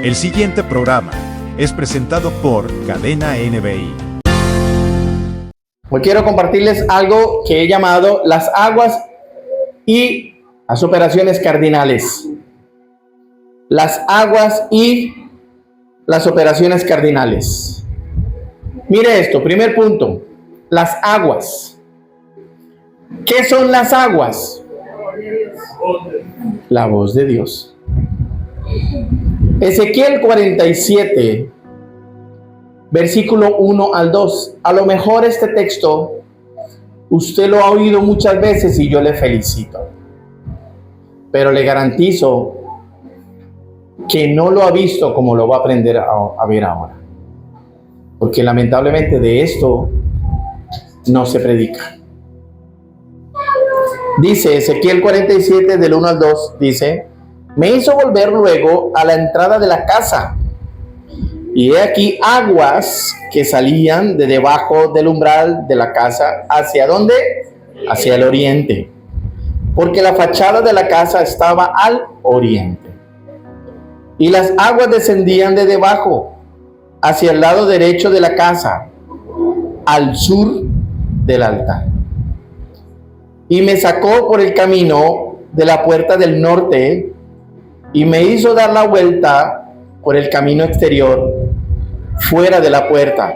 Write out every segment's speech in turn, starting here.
El siguiente programa es presentado por Cadena NBI. Hoy quiero compartirles algo que he llamado las aguas y las operaciones cardinales. Las aguas y las operaciones cardinales. Mire esto, primer punto, las aguas. ¿Qué son las aguas? La voz de Dios. Ezequiel 47, versículo 1 al 2. A lo mejor este texto usted lo ha oído muchas veces y yo le felicito. Pero le garantizo que no lo ha visto como lo va a aprender a ver ahora. Porque lamentablemente de esto no se predica. Dice Ezequiel 47 del 1 al 2, dice: me hizo volver luego a la entrada de la casa, y he aquí aguas que salían de debajo del umbral de la casa. ¿Hacia dónde? Hacia el oriente, porque la fachada de la casa estaba al oriente. Y las aguas descendían de debajo, hacia el lado derecho de la casa, al sur del altar. Y me sacó por el camino de la puerta del norte, y me hizo dar la vuelta por el camino exterior, fuera de la puerta,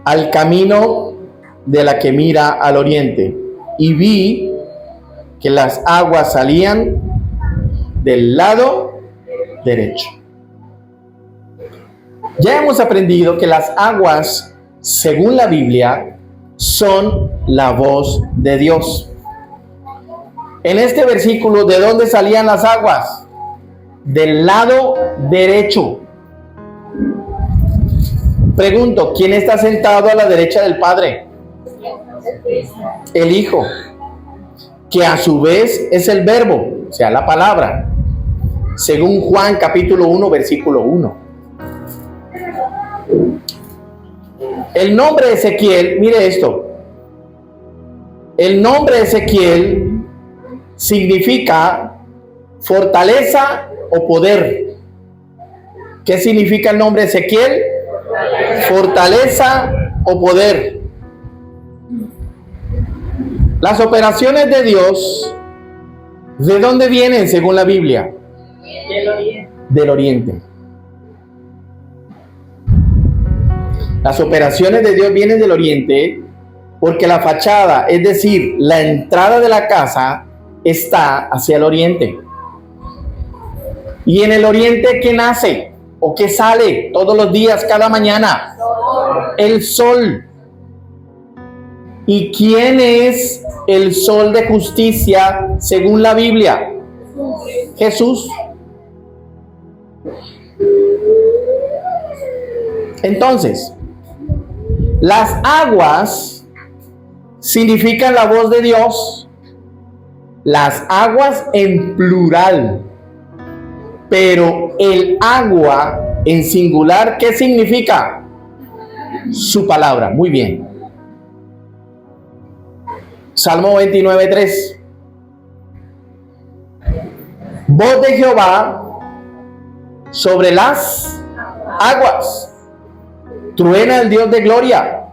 al camino de la que mira al oriente. Y vi que las aguas salían del lado derecho. Ya hemos aprendido que las aguas, según la Biblia, son la voz de Dios. En este versículo, ¿de dónde salían las aguas? Del lado derecho. Pregunto, ¿quién está sentado a la derecha del Padre? El Hijo, que a su vez es el Verbo, o sea, la palabra, según Juan capítulo 1, versículo 1. El nombre de Ezequiel, mire esto, el nombre de Ezequiel significa fortaleza o poder. ¿Qué significa el nombre de Ezequiel? Fortaleza o poder. Las operaciones de Dios, ¿de dónde vienen según la Biblia? Del oriente. Las operaciones de Dios vienen del oriente porque la fachada, es decir, la entrada de la casa, está hacia el oriente. ¿Y en el oriente qué nace o qué sale todos los días, cada mañana? El sol. ¿Y quién es el sol de justicia según la Biblia? Jesús. Entonces, las aguas significan la voz de Dios. Las aguas en plural. Pero el agua en singular, ¿qué significa? Su palabra. Muy bien. Salmo 29:3. Voz de Jehová sobre las aguas. Truena el Dios de gloria.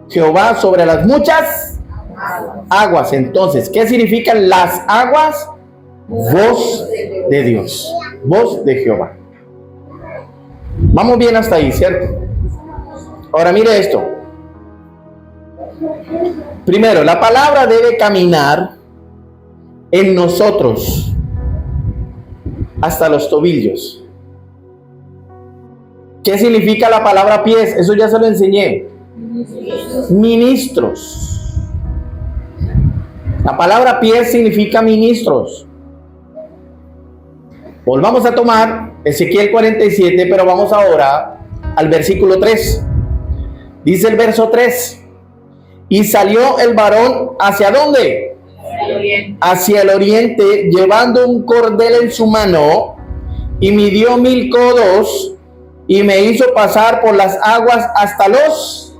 Jehová sobre las muchas aguas. Entonces, ¿qué significan las aguas? Voz de Dios. Voz de Jehová. Vamos bien hasta ahí, ¿cierto? Ahora mire esto. Primero, la palabra debe caminar en nosotros hasta los tobillos. ¿Qué significa la palabra pies? Eso ya se lo enseñé. Ministros. La palabra pies significa ministros. Volvamos a tomar Ezequiel 47, pero vamos ahora al versículo 3. Dice el verso 3: y salió el varón, ¿hacia dónde? Hacia el oriente, llevando un cordel en su mano, y midió 1000 codos, y me hizo pasar por las aguas hasta los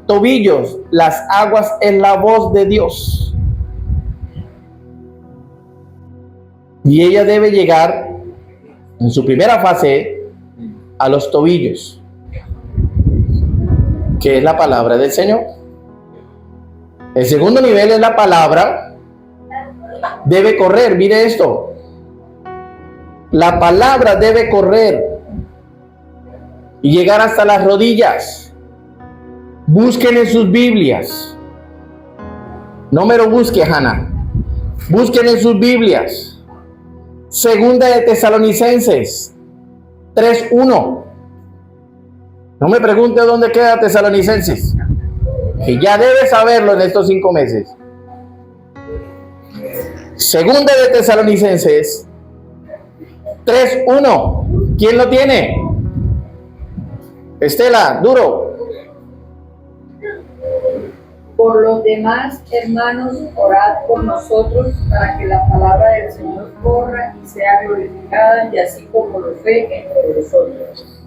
tobillos. Las aguas es la voz de Dios. Y ella debe llegar En su primera fase, a los tobillos, que es la palabra del Señor. El segundo nivel es la palabra. Debe correr, mire esto. La palabra debe correr y llegar hasta las rodillas. Busquen en sus Biblias. No me lo busque, Hannah. Busquen en sus Biblias. Segunda de Tesalonicenses 3:1. No me pregunte dónde queda Tesalonicenses, que ya debe saberlo en estos 5 meses. Segunda de Tesalonicenses 3:1. ¿Quién lo tiene? Estela, duro. Por los demás, hermanos, orad por nosotros para que la palabra del Señor corra y sea glorificada, y así como lo fue entre nosotros.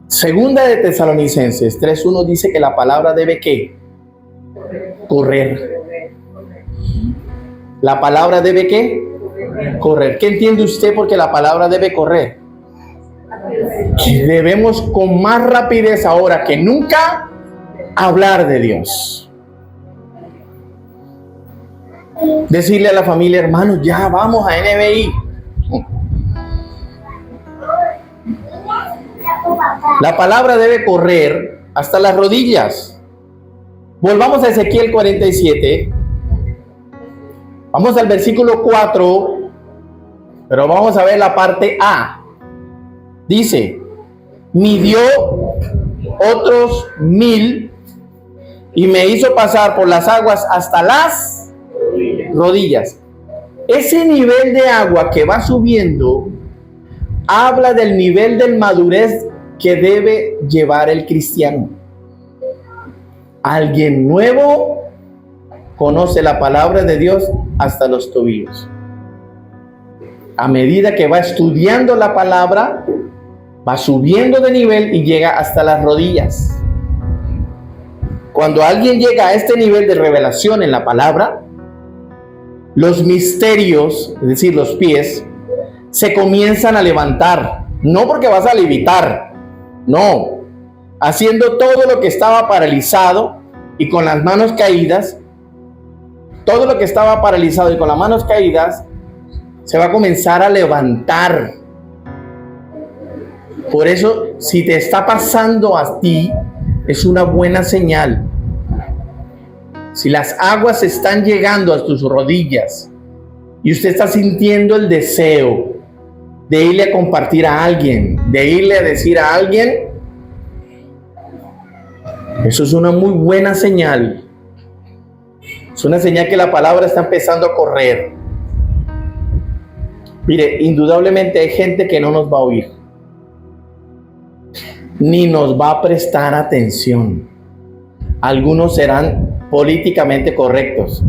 Segunda de Tesalonicenses 3:1 dice que la palabra debe ¿qué? Correr. La palabra debe ¿qué? Correr. ¿Qué entiende usted porque la palabra debe correr? Que debemos con más rapidez ahora que nunca hablar de Dios. Decirle a la familia, hermanos, ya vamos a NBI. La palabra debe correr hasta las rodillas. Volvamos a Ezequiel 47. Vamos al versículo 4, pero vamos a ver la parte A. Dice, midió otros 1000 y me hizo pasar por las aguas hasta las rodillas. Ese nivel de agua que va subiendo habla del nivel de madurez que debe llevar el cristiano. Alguien nuevo conoce la palabra de Dios hasta los tobillos. A medida que va estudiando la palabra, va subiendo de nivel y llega hasta las rodillas. Cuando alguien llega a este nivel de revelación en la palabra, los misterios, es decir, los pies, se comienzan a levantar. No porque vas a levitar, no. Haciendo todo lo que estaba paralizado y con las manos caídas, todo lo que estaba paralizado y con las manos caídas, se va a comenzar a levantar. Por eso, si te está pasando a ti, es una buena señal. Si las aguas están llegando a tus rodillas y usted está sintiendo el deseo de irle a compartir a alguien, de irle a decir a alguien, eso es una muy buena señal. Es una señal que la palabra está empezando a correr. Mire, indudablemente hay gente que no nos va a oír, ni nos va a prestar atención. Algunos serán políticamente correctos.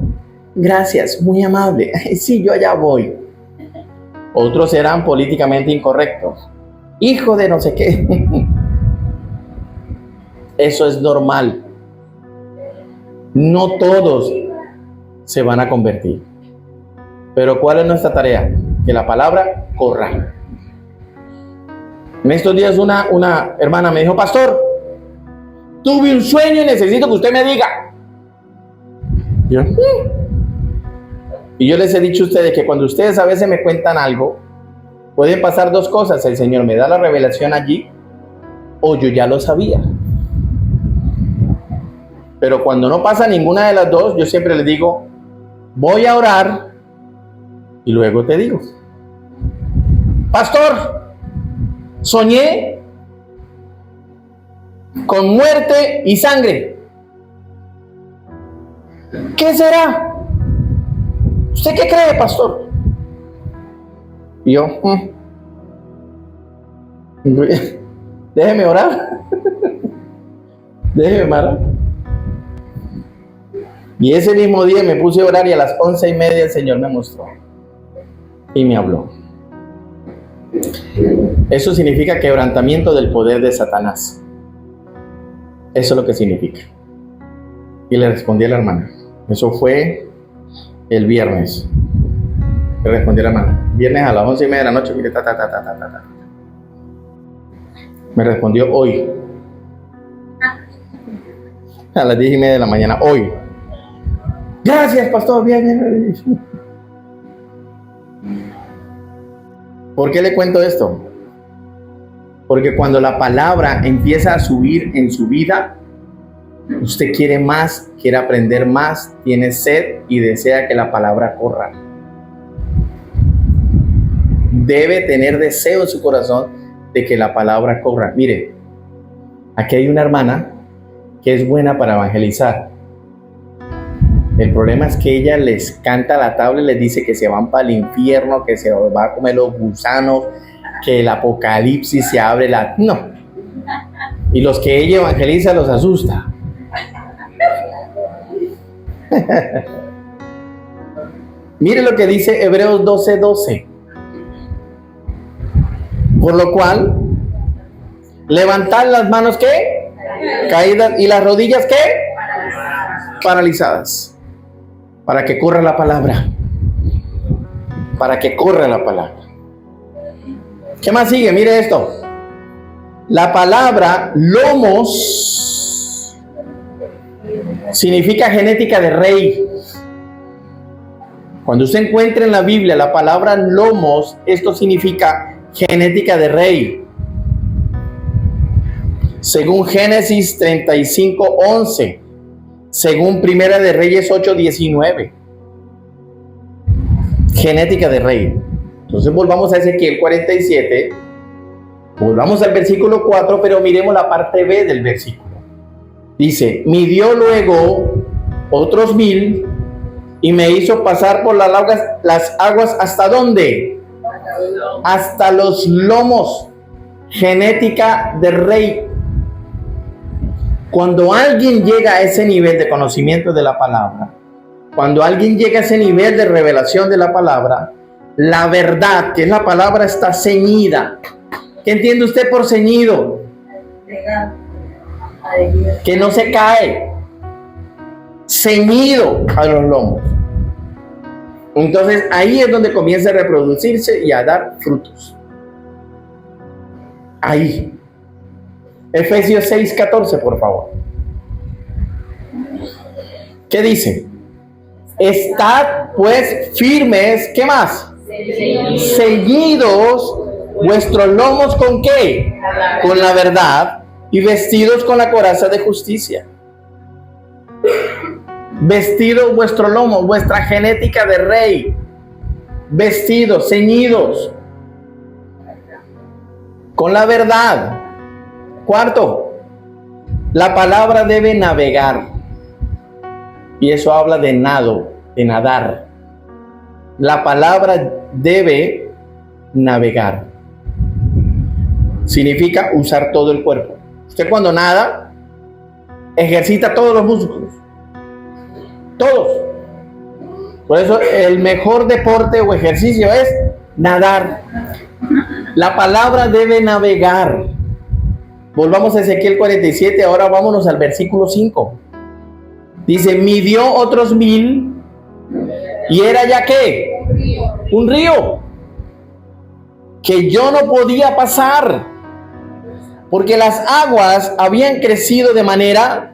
Gracias, muy amable. Sí, yo allá voy. Otros serán políticamente incorrectos. Hijo de no sé qué. Eso es normal. No todos se van a convertir. Pero ¿cuál es nuestra tarea? Que la palabra corra. En estos días una hermana me dijo, pastor, tuve un sueño y necesito que usted me diga. Y yo les he dicho a ustedes que cuando ustedes a veces me cuentan algo, pueden pasar dos cosas. El Señor me da la revelación allí, o yo ya lo sabía. Pero cuando no pasa ninguna de las dos, yo siempre les digo, voy a orar y luego te digo. Pastor, soñé con muerte y sangre. ¿Qué será? ¿Usted qué cree, pastor? Y yo, déjeme orar. Déjeme orar. Y ese mismo día me puse a orar y a las 11:30 el Señor me mostró y me habló. Eso significa quebrantamiento del poder de Satanás. Eso es lo que significa. Y le respondí a la hermana. Eso fue el viernes. Me respondió la hermana. Viernes a las 11:30 de la noche. Mire, Me respondió hoy. A las 10:30 de la mañana, hoy. Gracias, pastor. Bien. ¿Por qué le cuento esto? Porque cuando la palabra empieza a subir en su vida, usted quiere más, quiere aprender más, tiene sed y desea que la palabra corra. Debe tener deseo en su corazón de que la palabra corra. Mire, aquí hay una hermana que es buena para evangelizar. El problema es que ella les canta la tabla y les dice que se van para el infierno, que se va a comer los gusanos, que el apocalipsis se abre No. Y los que ella evangeliza los asusta. Mire lo que dice Hebreos 12:12. Por lo cual, levantad las manos, ¿qué? Caídas, y las rodillas, ¿qué? Paralizadas. Para que corra la palabra. Para que corra la palabra. ¿Qué más sigue? Mire esto. La palabra lomos significa genética de rey. Cuando usted encuentra en la Biblia la palabra lomos, esto significa genética de rey. Según Génesis 35:11, según Primera de Reyes 8:19. Genética de rey. Entonces volvamos a Ezequiel 47, volvamos al versículo 4, pero miremos la parte B del versículo. Dice, midió luego otros 1000 y me hizo pasar por las aguas ¿hasta dónde? Hasta los lomos. Genética de rey. Cuando alguien llega a ese nivel de conocimiento de la palabra, cuando alguien llega a ese nivel de revelación de la palabra, la verdad, que es la palabra, está ceñida. ¿Qué entiende usted por ceñido? Que no se cae. Ceñido a los lomos. Entonces ahí es donde comienza a reproducirse y a dar frutos. Ahí. Efesios 6:14, por favor. ¿Qué dice? Estad pues firmes, ¿qué más? Ceñidos vuestros lomos, ¿con qué? Con la verdad, y vestidos con la coraza de justicia. Vestidos vuestro lomo, vuestra genética de rey. Vestidos, ceñidos con la verdad. Cuarto, la palabra debe navegar. Y eso habla de nado, de nadar. La palabra debe navegar. Significa usar todo el cuerpo. Usted cuando nada, ejercita todos los músculos. Todos. Por eso el mejor deporte o ejercicio es nadar. La palabra debe navegar. Volvamos a Ezequiel 47, ahora vámonos al versículo 5. Dice, midió otros 1000 y era ya ¿qué? Un río que yo no podía pasar porque las aguas habían crecido de manera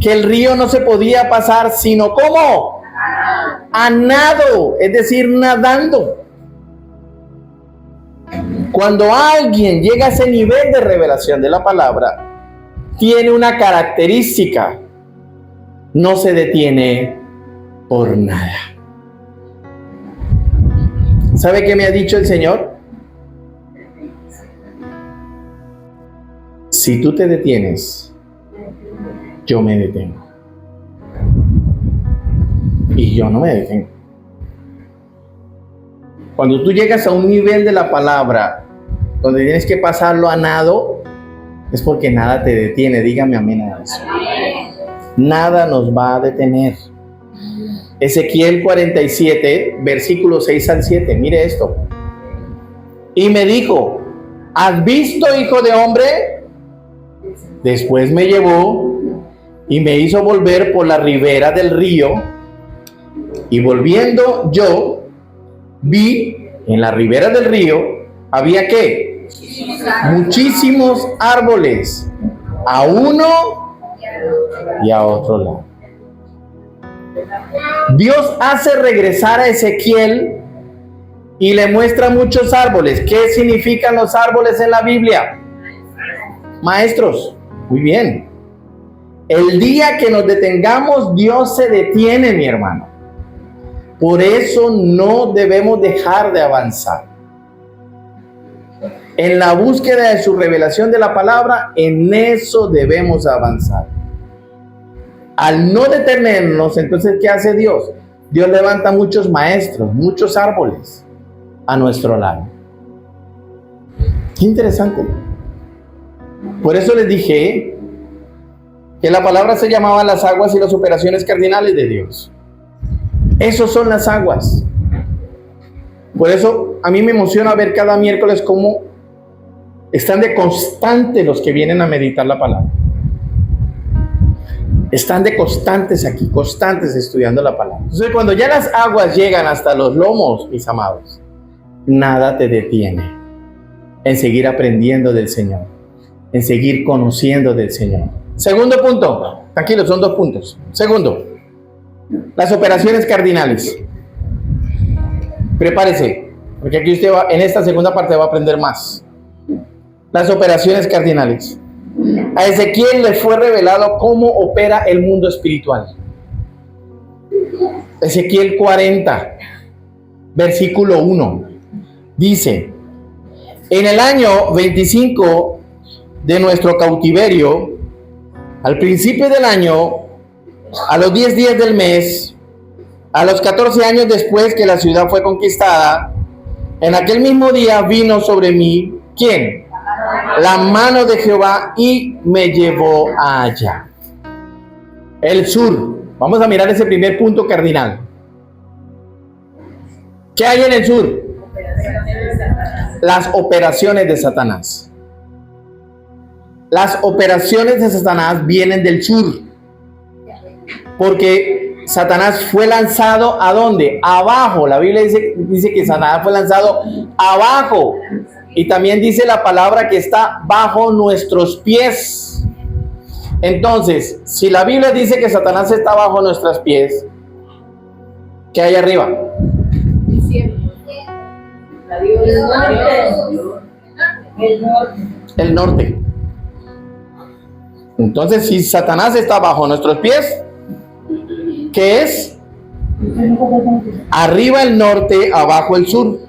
que el río no se podía pasar sino ¿cómo? A nado, es decir, nadando. Cuando alguien llega a ese nivel de revelación de la palabra, tiene una característica: no se detiene por nada. ¿Sabe qué me ha dicho el Señor? Si tú te detienes, yo me detengo. Y yo no me detengo. Cuando tú llegas a un nivel de la palabra donde tienes que pasarlo a nado, es porque nada te detiene. Dígame amén a eso. Nada nos va a detener. Ezequiel 47, versículos 6 al 7. Mire esto. Y me dijo, ¿has visto, hijo de hombre? Después me llevó y me hizo volver por la ribera del río. Y volviendo yo, vi en la ribera del río, había ¿qué? Muchísimos árboles, a uno y a otro lado. Dios hace regresar a Ezequiel y le muestra muchos árboles. ¿Qué significan los árboles en la Biblia? Maestros. Muy bien. El día que nos detengamos, Dios se detiene, mi hermano. Por eso no debemos dejar de avanzar. En la búsqueda de su revelación de la palabra, en eso debemos avanzar. Al no detenernos, entonces, ¿qué hace Dios? Dios levanta muchos maestros, muchos árboles a nuestro lado. Qué interesante. Por eso les dije que la palabra se llamaba las aguas y las operaciones cardinales de Dios. Esos son las aguas. Por eso a mí me emociona ver cada miércoles cómo están de constante los que vienen a meditar la palabra. Están de constantes aquí, constantes estudiando la palabra. Entonces, cuando ya las aguas llegan hasta los lomos, mis amados, nada te detiene en seguir aprendiendo del Señor, en seguir conociendo del Señor. Segundo punto, tranquilo, son 2 puntos. Segundo, las operaciones cardinales. Prepárese, porque aquí usted va, en esta segunda parte va a aprender más. Las operaciones cardinales. A Ezequiel le fue revelado cómo opera el mundo espiritual. Ezequiel 40, versículo 1, dice: en el año 25 de nuestro cautiverio, al principio del año, a los 10 días del mes, a los 14 años después que la ciudad fue conquistada, en aquel mismo día vino sobre mí, ¿quién? La mano de Jehová, y me llevó allá. El sur. Vamos a mirar ese primer punto cardinal. ¿Qué hay en el sur? Las operaciones de Satanás. Las operaciones de Satanás vienen del sur. Porque Satanás fue lanzado ¿a dónde? Abajo. La Biblia dice que Satanás fue lanzado abajo. Y también dice la palabra que está bajo nuestros pies. Entonces, si la Biblia dice que Satanás está bajo nuestros pies, ¿qué hay arriba? El norte. Entonces, si Satanás está bajo nuestros pies, ¿qué es? Arriba el norte, abajo el sur.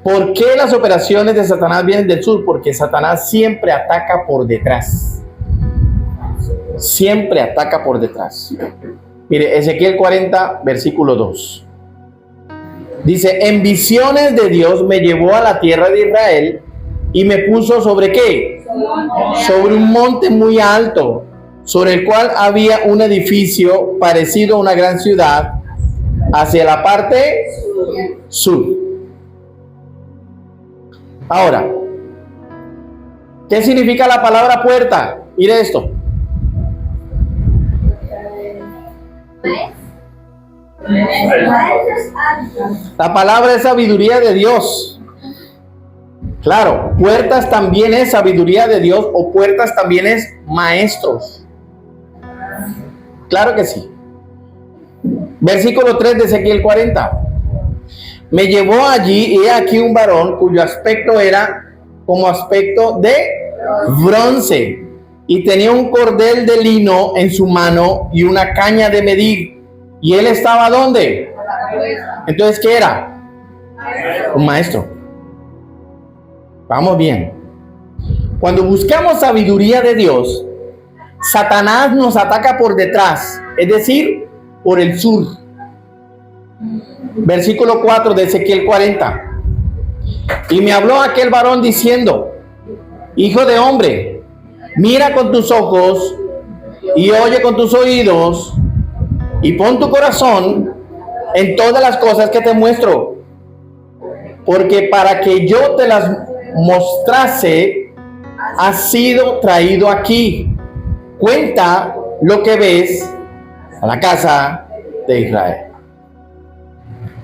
¿Por qué las operaciones de Satanás vienen del sur? Porque Satanás siempre ataca por detrás. Siempre ataca por detrás. Mire, Ezequiel 40, versículo 2. Dice: en visiones de Dios me llevó a la tierra de Israel y me puso ¿sobre qué? Sobre un monte muy alto, sobre el cual había un edificio parecido a una gran ciudad, hacia la parte sur. Ahora, ¿qué significa la palabra puerta? Mire esto. La palabra es sabiduría de Dios. Claro, puertas también es sabiduría de Dios, o puertas también es maestros. Claro que sí. Versículo 3 de Ezequiel 40. Me llevó allí, y he aquí un varón cuyo aspecto era como aspecto de bronce, y tenía un cordel de lino en su mano y una caña de medir. ¿Y él estaba dónde? Entonces, ¿qué era? Un maestro. Vamos bien. Cuando buscamos sabiduría de Dios, Satanás nos ataca por detrás, es decir, por el sur. Versículo 4 de Ezequiel 40. Y me habló aquel varón diciendo: hijo de hombre, mira con tus ojos y oye con tus oídos y pon tu corazón en todas las cosas que te muestro, porque para que yo te las mostrase has sido traído aquí. Cuenta lo que ves a la casa de Israel.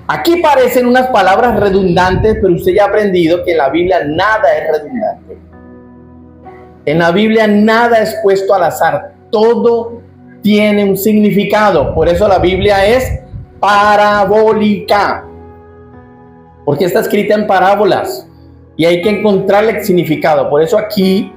Aquí parecen unas palabras redundantes, pero usted ya ha aprendido que en la Biblia nada es redundante. En la Biblia nada es puesto al azar. Todo tiene un significado. Por eso la Biblia es parabólica. Porque está escrita en parábolas. Y hay que encontrarle el significado. Por eso aquí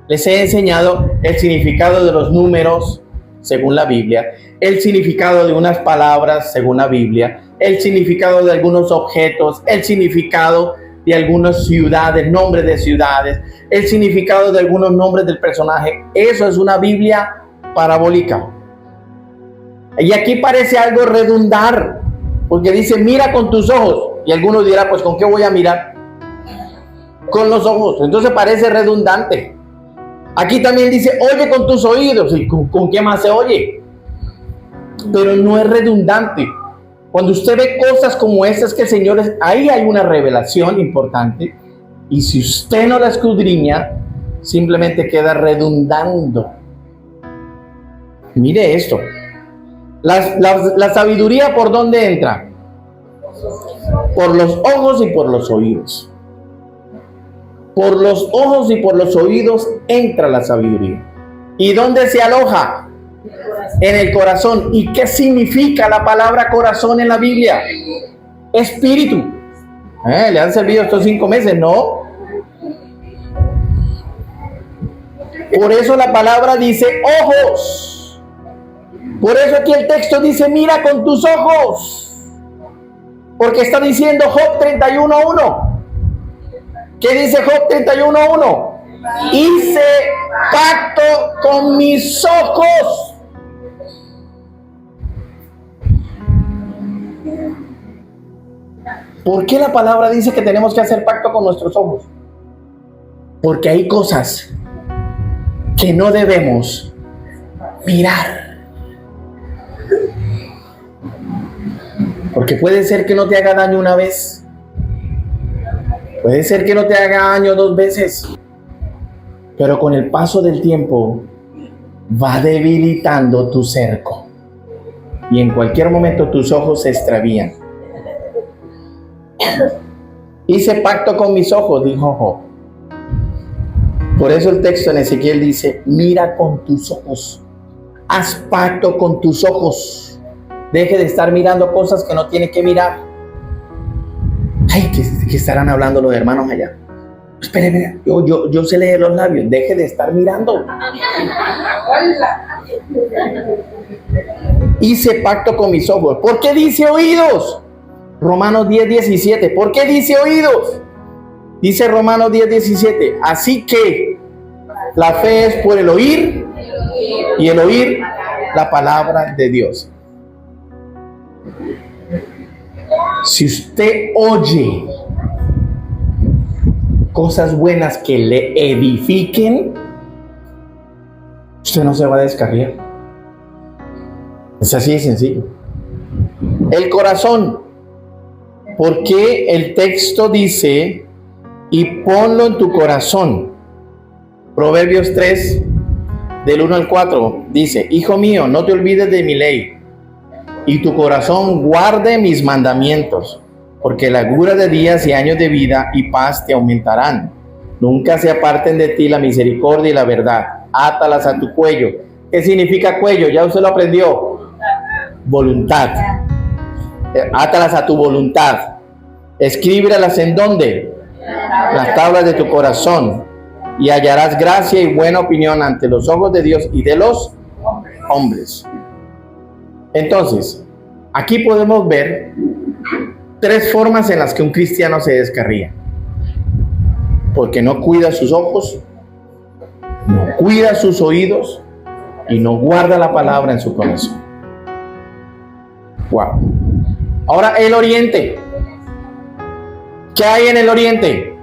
les he enseñado el significado de los números según la Biblia, el significado de unas palabras según la Biblia, el significado de algunos objetos, el significado de algunas ciudades, nombres de ciudades, el significado de algunos nombres del personaje. Eso es una Biblia parabólica. Y aquí parece algo redundar, porque dice, mira con tus ojos. Y algunos dirán, pues ¿con qué voy a mirar? Con los ojos. Entonces parece redundante. Aquí también dice, oye con tus oídos. ¿Y con qué más se oye? Pero no es redundante. Cuando usted ve cosas como estas que, señores, ahí hay una revelación importante. Y si usted no la escudriña, simplemente queda redundando. Mire esto. La sabiduría, ¿por dónde entra? Por los ojos y por los oídos. Por los ojos y por los oídos entra la sabiduría. ¿Y dónde se aloja? En el corazón. ¿Y qué significa la palabra corazón en la Biblia? Espíritu. ¿Le han servido estos 5 meses? No. Por eso la palabra dice ojos. Por eso aquí el texto dice, mira con tus ojos. Porque está diciendo Job 31:1. ¿Qué dice Job 31:1? Hice pacto con mis ojos. ¿Por qué la palabra dice que tenemos que hacer pacto con nuestros ojos? Porque hay cosas que no debemos mirar. Porque puede ser que no te haga daño una vez. Puede ser que no te haga daño 2 veces. Pero con el paso del tiempo va debilitando tu cerco. Y en cualquier momento tus ojos se extravían. Hice pacto con mis ojos, dijo Job. Por eso el texto en Ezequiel dice, mira con tus ojos. Haz pacto con tus ojos. Deje de estar mirando cosas que no tiene que mirar. Ay, ¿qué estarán hablando los hermanos allá? Espere, yo sé leer los labios. Deje de estar mirando. Hice pacto con mis ojos. ¿Por qué dice oídos? Romanos 10:17. ¿Por qué dice oídos? Dice Romanos 10:17. Así que la fe es por el oír y el oír la palabra de Dios. Si usted oye cosas buenas que le edifiquen, usted no se va a descarriar. Es así de sencillo. El corazón. ¿Por qué el texto dice y ponlo en tu corazón? Proverbios 3, del 1 al 4, dice, hijo mío, no te olvides de mi ley, y tu corazón guarde mis mandamientos, porque largura de días y años de vida y paz te aumentarán. Nunca se aparten de ti la misericordia y la verdad. Átalas a tu cuello. ¿Qué significa cuello? Ya usted lo aprendió. Voluntad. Átalas a tu voluntad. Escríbelas en ¿dónde? Las tablas de tu corazón. Y hallarás gracia y buena opinión ante los ojos de Dios y de los hombres. Entonces, aquí podemos ver 3 formas en las que un cristiano se descarría. Porque no cuida sus ojos, no cuida sus oídos y no guarda la palabra en su corazón. Wow. Ahora el oriente. ¿Qué hay en el oriente?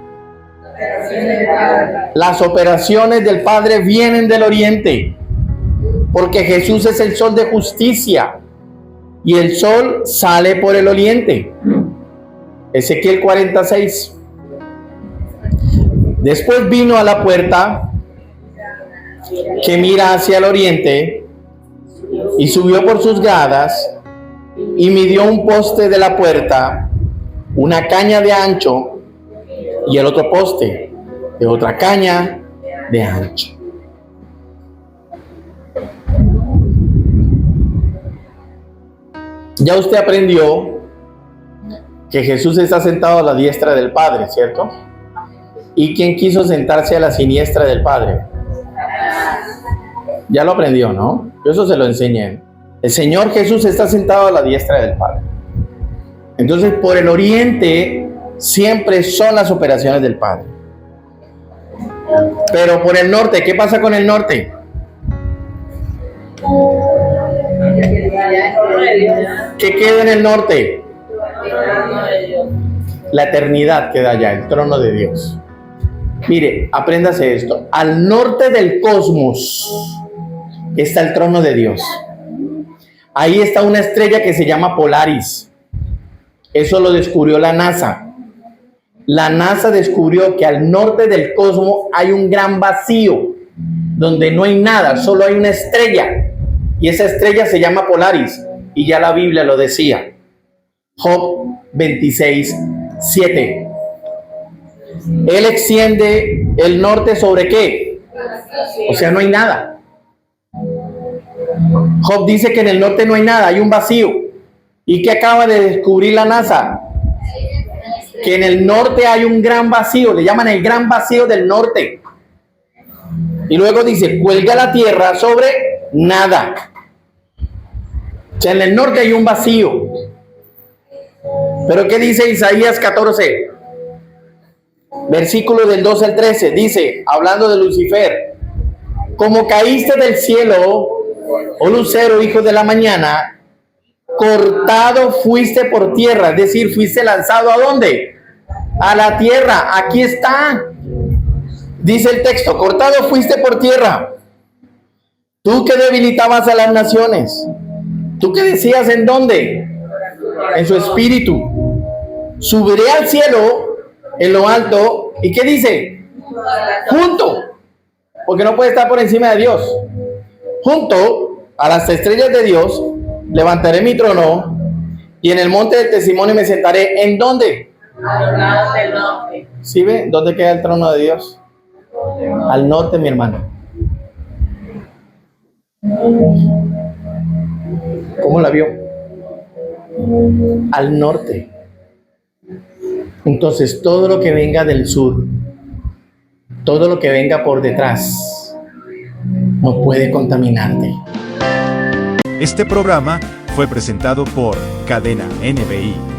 Las operaciones del Padre vienen del oriente. Porque Jesús es el sol de justicia. Y el sol sale por el oriente. Ezequiel 46. Después vino a la puerta que mira hacia el oriente y subió por sus gradas y midió un poste de la puerta, una caña de ancho, y el otro poste de otra caña de ancho. Ya usted aprendió que Jesús está sentado a la diestra del Padre, ¿cierto? ¿Y quién quiso sentarse a la siniestra del Padre? Ya lo aprendió, ¿no? Yo eso se lo enseñé. El Señor Jesús está sentado a la diestra del Padre. Entonces, por el oriente siempre son las operaciones del Padre. Pero por el norte, ¿qué pasa con el norte? ¿Qué queda en el norte? La eternidad queda allá, el trono de Dios. Mire, apréndase esto. Al norte del cosmos está el trono de Dios. Ahí está una estrella que se llama Polaris. Eso lo descubrió la NASA. La NASA descubrió que al norte del cosmos hay un gran vacío, donde no hay nada, solo hay una estrella. Y esa estrella se llama Polaris. Y ya la Biblia lo decía. Job 26:7. Él extiende el norte sobre ¿qué? O sea, no hay nada. Job dice que en el norte no hay nada, hay un vacío. ¿Y qué acaba de descubrir la NASA? Que en el norte hay un gran vacío, le llaman el gran vacío del norte. Y luego dice, cuelga la tierra sobre nada. O sea, en el norte hay un vacío. Pero ¿qué dice Isaías 14? Versículo del 12 al 13, dice, hablando de Lucifer, como caíste del cielo, oh lucero, hijo de la mañana, cortado fuiste por tierra, es decir, fuiste lanzado ¿a dónde? A la tierra. Aquí está, dice el texto, cortado fuiste por tierra, tú que debilitabas a las naciones, tú que decías ¿en dónde? En su espíritu, subiré al cielo en lo alto. ¿Y qué dice? Junto, porque no puede estar por encima de Dios. Junto a las estrellas de Dios levantaré mi trono, y en el monte del testimonio me sentaré. ¿En dónde? Al lado del norte. ¿Sí ve? ¿Dónde queda el trono de Dios? Al norte, mi hermano. ¿Cómo la vio? Al norte. Entonces, todo lo que venga del sur, todo lo que venga por detrás, no puede contaminarte. Este programa fue presentado por Cadena NBI.